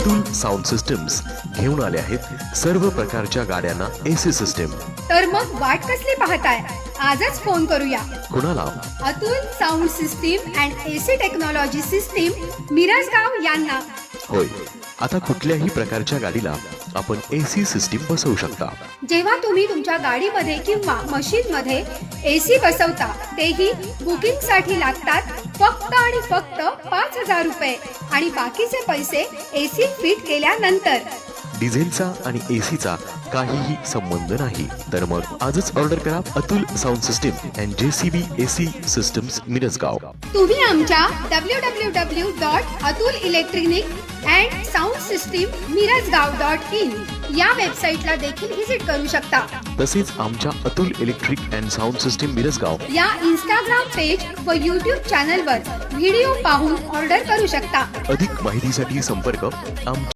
Atul sound systems घेऊन आले आहेत सर्व प्रकारच्या गाड्यांना एसी सिस्टम। तर मग वाट कसली पाहताय, आजच फोन करूया कुणाला? Atul sound system and AC technology system Mirajgaon यांना। होय, आता कुठल्याही प्रकारच्या गाडीला आपण एसी सिस्टीम बसवू शकता। जेव्हा तुम्ही तुमच्या गाडीमध्ये किंवा मशीनमध्ये एसी बसवता, तेही बुकिंग साठी लागतात फक्त आणि फक्त 5,000 रुपये आणि बाकीचे पैसे एसी फिट केल्यानंतर। डिझेलचा आणि एसीचा काहीही संबंध नाही। तर मग आजच ऑर्डर करा Atul sound system and JCB AC systems Mirajgaon. तुम्ही आमच्या www.atulelectronic&soundsystemmirasgaon.in या वेबसाईटला देखील व्हिजिट करू शकता। तसेच आमच्या Atul electric and sound system Mirajgaon या इंस्टाग्राम पेज व YouTube चॅनलवर व्हिडिओ पाहून ऑर्डर करू शकता। अधिक माहितीसाठी संपर्क आमच्या